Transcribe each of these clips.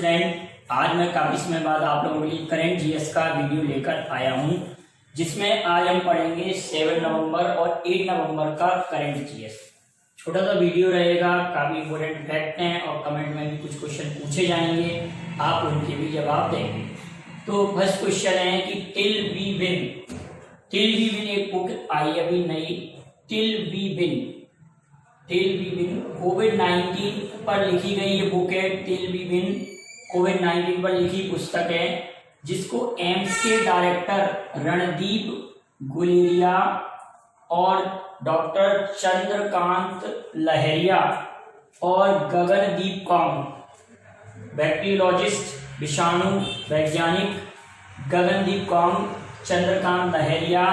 Student, आज मैं काफी समय बाद आप लोगों के लिए करंट जीएस का वीडियो लेकर आया हूं, जिसमें आज हम पढ़ेंगे 7 नवंबर और 8 नवंबर का करंट जीएस। छोटा सा वीडियो रहेगा, काफी इंपोर्टेंट फैक्ट हैं और कमेंट में भी कुछ क्वेश्चन पूछे जाएंगे, आप उनके भी जवाब देंगे। तो फर्स्ट क्वेश्चन है कि टिल वी विन एक बुक आई अभी नई, टिल वी विन कोविड-19 पर लिखी गई ये बुक है। टिल वी विन कोविड-19 पर लिखी पुस्तक है, जिसको एम्स के डायरेक्टर रणदीप गुलेरिया और डॉक्टर चंद्रकांत लहरिया और गगनदीप कौर, बैक्टीरियोलॉजिस्ट विषाणु वैज्ञानिक गगनदीप कौर, चंद्रकांत लहरिया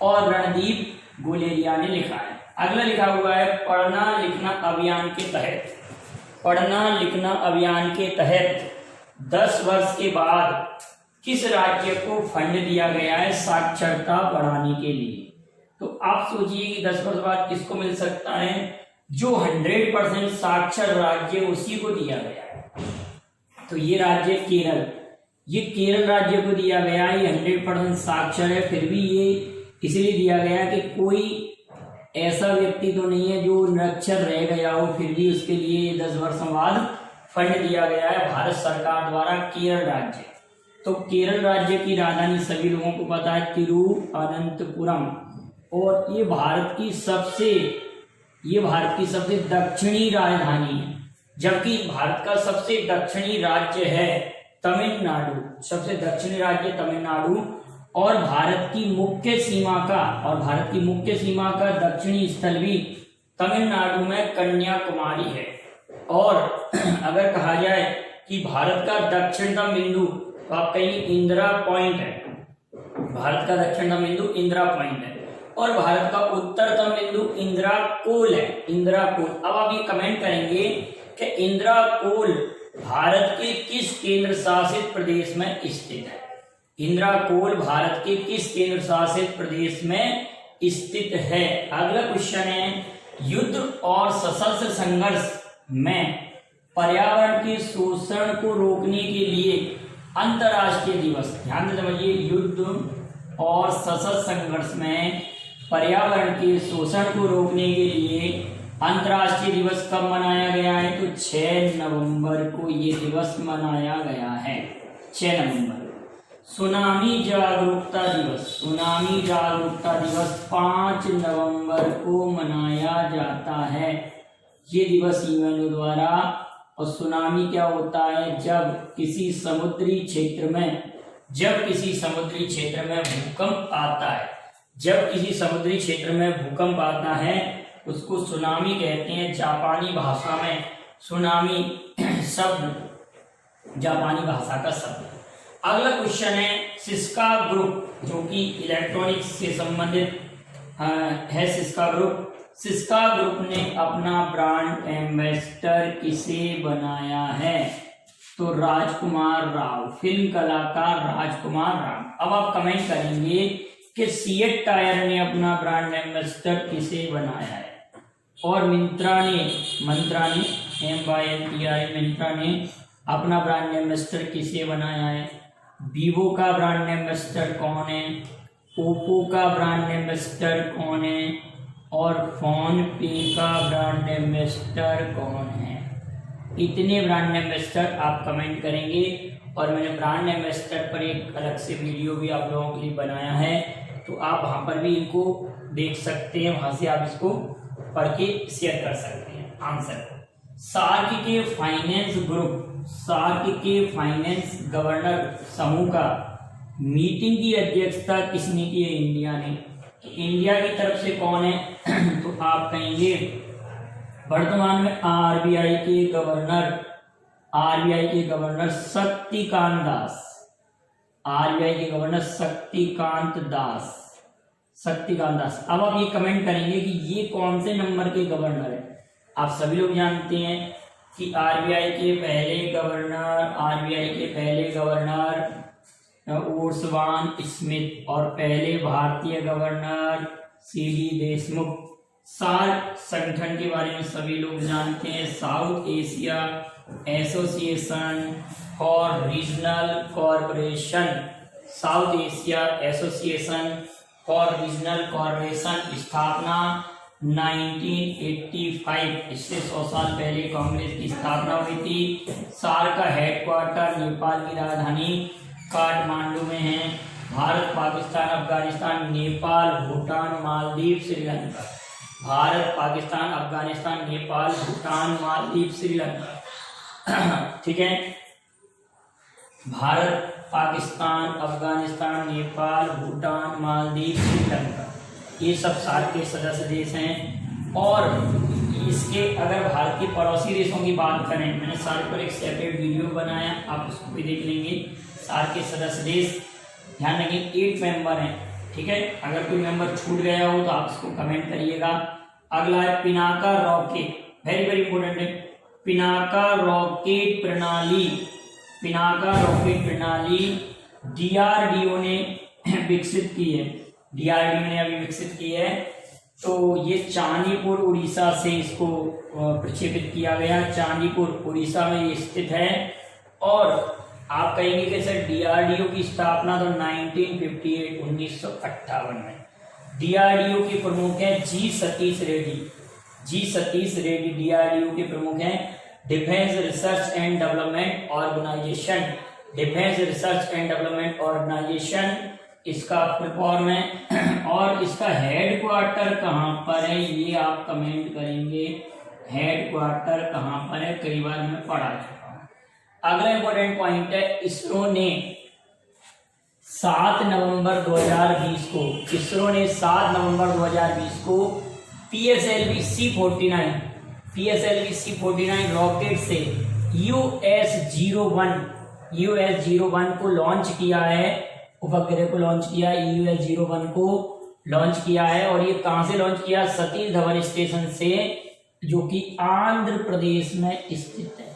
और रणदीप गुलेरिया ने लिखा है। अगला लिखा हुआ है पढ़ना लिखना अभियान के तहत 10 वर्ष के बाद किस राज्य को फंड दिया गया है साक्षरता बढ़ाने के लिए। तो आप सोचिए कि 10 वर्ष बाद किसको मिल सकता है, जो 100% साक्षर राज्य उसी को दिया गया है। तो ये राज्य केरल राज्य को दिया गया है। ये 100% साक्षर है, फिर भी ये इसलिए दिया गया कि कोई ऐसा व्यक्ति तो नहीं है जो निरक्षर रह गया हो, फिर भी उसके लिए 10 वर्षों बाद फंड दिया गया है भारत सरकार द्वारा केरल राज्य। तो केरल राज्य की राजधानी सभी लोगों को पता है तिरुवनंतपुरम, और ये भारत की सबसे दक्षिणी राजधानी है, जबकि भारत का सबसे दक्षिणी राज्य है तमिलनाडु, सबसे दक्षिणी राज्य तमिलनाडु, और भारत की मुख्य सीमा का दक्षिणी स्थल भी तमिलनाडु में कन्याकुमारी है। और अगर कहा जाए कि भारत का दक्षिणतम बिंदु, तो आप कहेंगे इंदिरा पॉइंट है, भारत का दक्षिणतम बिंदु इंदिरा पॉइंट है, और भारत का उत्तरतम बिंदु इंदिरा कोल है, इंदिरा कोल। अब आप ये कमेंट करेंगे कि इंदिरा कोल भारत के किस केंद्र शासित प्रदेश में स्थित है। इंदिरा कोल भारत के किस केंद्र शासित प्रदेश में स्थित है। अगला क्वेश्चन है युद्ध और सशस्त्र संघर्ष में पर्यावरण के शोषण को रोकने के लिए अंतर्राष्ट्रीय दिवस, ध्यान से समझिए, युद्ध और सशस्त्र संघर्ष में पर्यावरण के शोषण को रोकने के लिए अंतर्राष्ट्रीय दिवस कब मनाया गया है, तो 6 नवंबर को ये दिवस मनाया गया है। 6 नवंबर। सुनामी जागरूकता दिवस 5 नवंबर को मनाया जाता है, ये दिवस यूएनओ द्वारा। और सुनामी क्या होता है, जब किसी समुद्री क्षेत्र में भूकंप आता है, उसको सुनामी कहते हैं। जापानी भाषा में सुनामी शब्द जापानी भाषा का शब्द। अगला क्वेश्चन है सिस्का ग्रुप, जो कि इलेक्ट्रॉनिक्स से संबंधित है। सिस्का ग्रुप ने अपना ब्रांड एम्बेसडर किसे बनाया है, तो राजकुमार राव, फिल्म कलाकार राजकुमार राव। अब आप कमेंट करेंगे कि सीएट टायर ने अपना ब्रांड एम्बेसडर किसे बनाया है, और मिंत्रा ने अपना ब्रांड एम्बेसडर किसे बनाया है। वीवो का ब्रांड एम्बेसडर कौन है, ओप्पो का ब्रांड एम्बेसडर कौन है, और फोन पे का ब्रांड एम्बेसडर कौन है। इतने ब्रांड एम्बेसडर आप कमेंट करेंगे, और मैंने ब्रांड एम्बेसडर पर एक अलग से वीडियो भी आप लोगों के लिए बनाया है, तो आप वहां पर भी इनको देख सकते हैं, वहां से आप इसको पढ़ के शेयर कर सकते हैं आंसर। सार्क के फाइनेंस गवर्नर समूह का मीटिंग की अध्यक्षता किसने की है, इंडिया ने। इंडिया की तरफ से कौन है, तो आप कहेंगे वर्तमान में आरबीआई के गवर्नर शक्तिकांत दास। अब आप ये कमेंट करेंगे कि ये कौन से नंबर के गवर्नर है। आप सभी लोग जानते हैं कि आरबीआई के पहले गवर्नर ओर्सवान स्मिथ और पहले भारतीय गवर्नर सीडी सार्क संगठन के बारे में सभी लोग जानते हैं, south Asia association for regional cooperation, south Asia association for regional cooperation, स्थापना 1985, इससे 100 साल पहले कांग्रेस की स्थापना हुई थी। सार्क का हेडक्वार्टर नेपाल की राजधानी काठमांडू में है। भारत, पाकिस्तान, अफगानिस्तान, नेपाल, भूटान, मालदीव, श्रीलंका। भारत, पाकिस्तान, अफगानिस्तान, नेपाल, भूटान, मालदीव, श्रीलंका। ठीक है, भारत, पाकिस्तान, अफगानिस्तान, नेपाल, भूटान, मालदीव, श्रीलंका, ये सब सार्क के सदस्य देश हैं। और इसके अगर भारत के पड़ोसी देशों की बात करें, मैंने सार्क पर एक सेपरेट वीडियो बनाया, आप उसको भी देख लेंगे। सार्क के सदस्य देश ध्यान रखें 8 मेंबर हैं। ठीक है, अगर कोई मेंबर छूट गया हो तो आप उसको कमेंट करिएगा। अगला है Pinaka rocket, very very important है। पिनाका रॉकेट प्रणाली, पिनाका रॉकेट प्रणाली डीआरडीओ ने विकसित की है, डीआरडीओ ने अभी विकसित की है। तो ये चांदीपुर उड़ीसा से इसको प्रक्षेपित किया गया। चांदीपुर उड़ीसा में ये स्थित है। और आप कहेंगे कि सर डीआरडीओ की स्थापना तो 1958 1958 में। डीआरडीओ के प्रमुख हैं G Satish Reddy, G Satish Reddy DRDO के प्रमुख हैं। Defence research and development organisation, defence research and development organisation इसका फुल फॉर्म है। और इसका हेडक्वार्टर कहाँ पर है ये आप कमेंट करेंगे, हेडक्वार्टर कहाँ पर है, कई बार मैं पढ़ा चुका हूँ। अगला इंपॉर्टेंट पॉइंट है, इसरो ने 7 नवंबर 2020 को, इसरो ने 7 नवंबर 2020 को PSLV C-49 रॉकेट से US-01 को लॉन्च किया है, उपग्रह को लॉन्च किया है, US-01 को लॉन्च किया है। और ये कहां से लॉन्च किया? सतीश धवन स्टेशन से, जो कि आंध्र प्रदेश में स्थित है।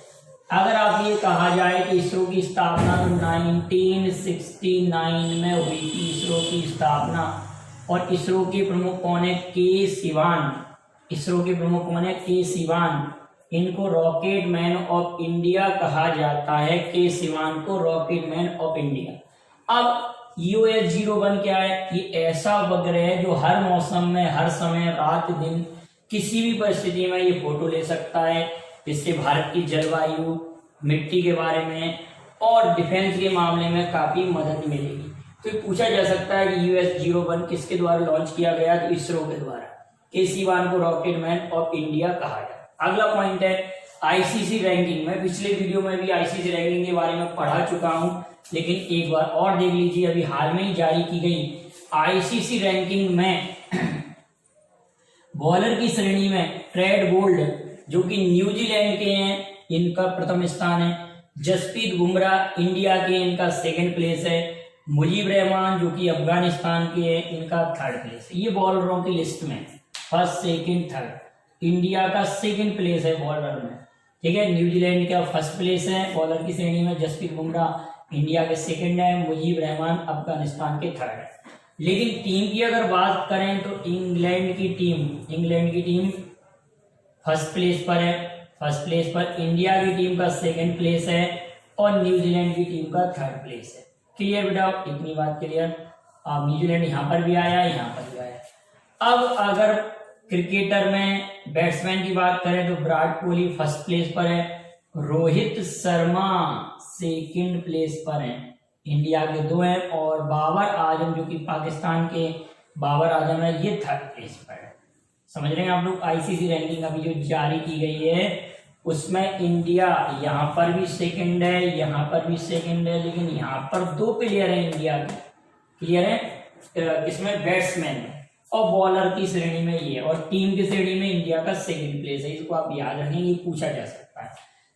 अगर आप ये कहा जाए कि इसरो की स्थापना तो 1969 में हुई थी, इसरो की स्थापना। और इसरो के प्रमुख कौन है? के सिवान। इसरो के प्रमुख कौन है? के सिवान। इनको रॉकेट मैन ऑफ इंडिया कहा जाता है, के सिवान को रॉकेट मैन ऑफ इंडिया। अब US-01 क्या है? ये ऐसा उपग्रह है जो हर मौसम में, हर समय, रात दिन, किसी भी परिस्थिति में ये फोटो ले सकता है, जिससे भारत की जलवायु, मिट्टी के बारे में और डिफेंस के मामले में काफी मदद मिलेगी। तो ये पूछा जा सकता है कि US-01 किसके द्वारा लॉन्च किया गया? तो इसरो के द्वारा। के सिवान को रॉकेट मैन ऑफ इंडिया कहा जाता है। अगला पॉइंट है ICC रैंकिंग। मैं पिछले वीडियो में भी ICC रैंकिंग के बारे में पढ़ा चुका हूं, लेकिन एक बार और देख लीजिए। अभी हाल में ही जारी की गई ICC रैंकिंग में बॉलर की श्रेणी में ट्रेड बोल्ट, जो कि न्यूजीलैंड के हैं, इनका प्रथम स्थान है। जसप्रीत बुमराह इंडिया के, इनका 2nd प्लेस है। मुजीब रहमान जो कि अफगानिस्तान के हैं, इनका 3rd प्लेस है। ये बॉलरों की लिस्ट में 1st, 2nd, 3rd। इंडिया का 2nd प्लेस है बॉलर में। ठीक है, न्यूजीलैंड का 1st प्लेस है बॉलर की श्रेणी में। जसप्रीत बुमराह इंडिया के 2nd है, मुजीब रहमान अफगानिस्तान के 3rd है। लेकिन टीम की अगर बात करें तो इंग्लैंड की टीम 1st प्लेस पर है, 1st प्लेस पर। इंडिया की टीम का 2nd प्लेस है और न्यूजीलैंड की टीम का 3rd प्लेस है। क्लियर बेटा? इतनी बात क्लियर। अब न्यूजीलैंड यहाँ पर भी आया, यहाँ पर भी आया। अब अगर क्रिकेटर में बैट्समैन की बात करें तो विराट कोहली 1st प्लेस पर है, रोहित शर्मा 2nd प्लेस पर है, इंडिया के 2 हैं। और बाबर आजम जो कि पाकिस्तान के बाबर आजम है, ये 3rd प्लेस पर है। समझ रहे हैं आप लोग? ICC रैंकिंग अभी जो जारी की गई है उसमें इंडिया यहाँ पर भी 2nd है, यहाँ पर भी 2nd है, लेकिन यहाँ पर 2 प्लेयर है इंडिया के। क्लियर है? किसमें? बैट्समैन में। और बॉलर की श्रेणी में ये, और टीम की श्रेणी में इंडिया का 2nd प्लेस है। इसको आप याद रखेंगे, ये पूछा जा सकता है।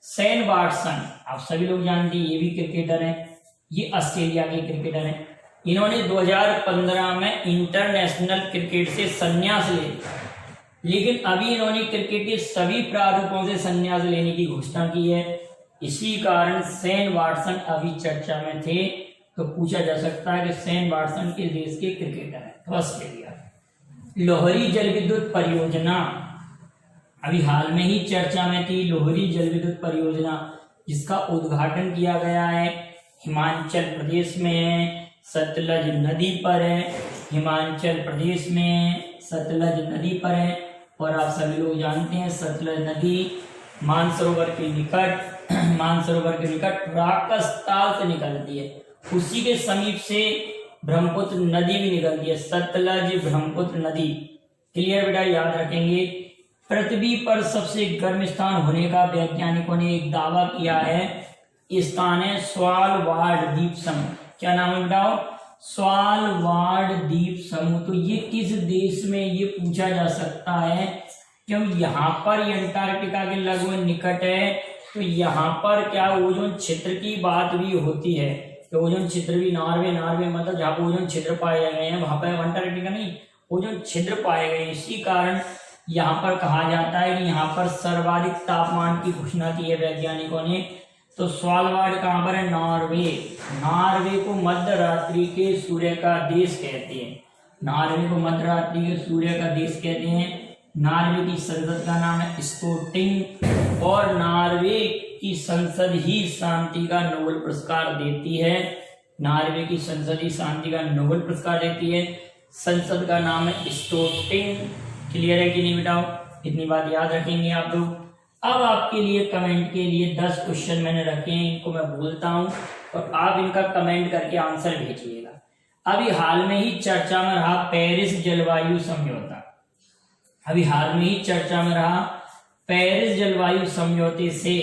शेन वाटसन आप सभी लोग जानते हैं, ये भी क्रिकेटर हैं, ये ऑस्ट्रेलिया के क्रिकेटर हैं। इन्होंने 2015 में इंटरनेशनल क्रिकेट से संन्यास ले लिया, लेकिन अभी इन्होंने क्रिकेट के सभी प्रारूपों से संन्यास लेने की घोषणा की है। इसी कारण शेन वाटसन अभी चर्चा में थे। तो पूछा जा सकता है कि शेन वाटसन किस देश के क्रिकेटर हैं? तो ऑस्ट्रेलिया। लोहरी जल विद्युत परियोजना अभी हाल में ही चर्चा में थी। लोहरी जल विद्युत परियोजना जिसका उद्घाटन किया गया है हिमाचल प्रदेश में है, सतलज नदी पर है। हिमाचल प्रदेश में सतलज नदी पर है और आप सभी लोग जानते हैं सतलज नदी मानसरोवर के निकट राकसताल से निकलती है। उसी के समीप से ब्रह्मपुत्र नदी भी निकलती है, सतलज ब्रह्मपुत्र नदी। क्लियर बेटा, याद रखेंगे। पृथ्वी पर सबसे गर्म स्थान होने का वैज्ञानिकों ने एक दावा किया है। स्थान है स्वालबार्ड द्वीप समूह। क्या नाम है बताओ? स्वालबार्ड द्वीप समूह। तो ये किस देश में ये पूछा जा सकता है? क्योंकि यहाँ पर अंटार्कटिका के लगभग निकट है, तो यहाँ पर क्या ओजोन क्षेत्र की बात भी होती है। तो ओजोन क्षेत्र भी नॉर्वे मतलब जहाँ पर ओजोन क्षेत्र पाए गए हैं वहां पर अंटार्कटिका नहीं, ओजोन क्षेत्र पाए गए हैं। इसी कारण यहाँ पर कहा जाता है कि यहाँ पर सर्वाधिक तापमान की घोषणा की है वैज्ञानिकों ने। तो स्वालबार्ड कहाँ पर है? नॉर्वे को मध्य रात्रि के सूर्य का देश कहते हैं। नॉर्वे को मध्य रात्रि के सूर्य का देश कहते हैं। नॉर्वे की संसद का नाम है स्टोटिंग और नॉर्वे की संसद ही शांति का नोबेल पुरस्कार देती है। नॉर्वे की संसद ही शांति का नोबेल पुरस्कार देती है। संसद का नाम है स्टोटिंग। क्लियर है कि नहीं बेटाओ? इतनी बात याद रखेंगे आप लोग। अब आपके लिए कमेंट के लिए 10 क्वेश्चन मैंने रखे हैं, इनको मैं बोलता हूं और आप इनका कमेंट करके आंसर भेजिएगा। अभी हाल में ही चर्चा में रहा पेरिस जलवायु समझौता। अभी हाल में ही चर्चा में रहा पेरिस जलवायु समझौते से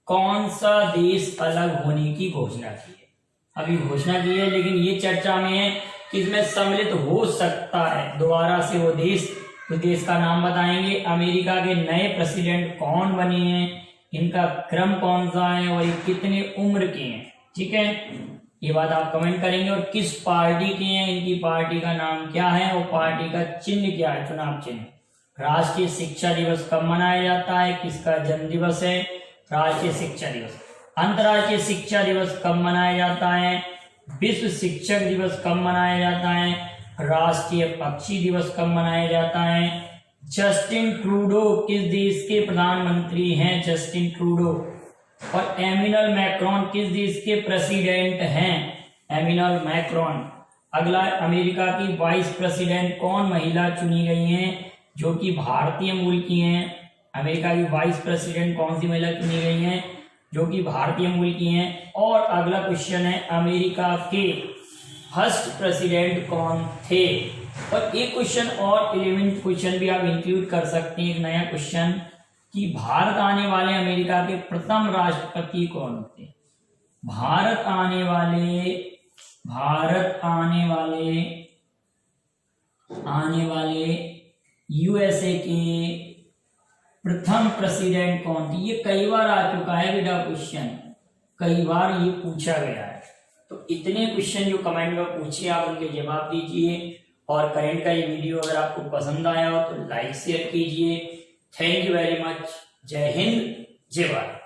कौन सा देश अलग होने की घोषणा की है? अभी घोषणा की है लेकिन ये चर्चा में है कि इसमें सम्मिलित हो सकता है दोबारा से वो देश। तो देश का नाम बताएंगे। अमेरिका के नए प्रेसिडेंट कौन बने हैं, इनका क्रम कौन सा है और ये कितने उम्र के हैं। ठीक है, ये बात आप कमेंट करेंगे। और किस पार्टी के हैं, इनकी पार्टी का नाम क्या है और पार्टी का चिन्ह क्या है, चुनाव चिन्ह। राष्ट्रीय शिक्षा दिवस कब मनाया जाता है, किसका जन्म दिवस है? राष्ट्रीय शिक्षा दिवस। अंतर्राष्ट्रीय शिक्षा दिवस कब मनाया जाता है? विश्व शिक्षक दिवस कब मनाया जाता है? राष्ट्रीय पक्षी दिवस कब मनाया जाता है? जस्टिन ट्रूडो किस देश के प्रधानमंत्री हैं? Justin Trudeau. और एमिनल मैक्रोन किस देश के प्रेसिडेंट हैं? Emmanuel Macron. अगला, अमेरिका की वाइस प्रेसिडेंट कौन महिला चुनी गई हैं जो कि भारतीय मूल की हैं? अमेरिका की वाइस प्रेसिडेंट कौन सी महिला चुनी गई हैं जो कि भारतीय मूल की हैं? और अगला क्वेश्चन है अमेरिका के फर्स्ट प्रेसिडेंट कौन थे? और एक क्वेश्चन और 11th क्वेश्चन भी आप इंक्लूड कर सकते हैं, एक नया क्वेश्चन कि भारत आने वाले अमेरिका के प्रथम राष्ट्रपति कौन थे? भारत आने वाले यूएसए के प्रथम प्रेसिडेंट कौन थे? ये कई बार आ चुका है बेटा क्वेश्चन, कई बार ये पूछा गया है। तो इतने क्वेश्चन जो कमेंट में पूछे आप उनके जवाब दीजिए। और करेंट का ये वीडियो अगर आपको पसंद आया हो तो लाइक शेयर कीजिए। Thank you very much. जय हिंद, जय भारत।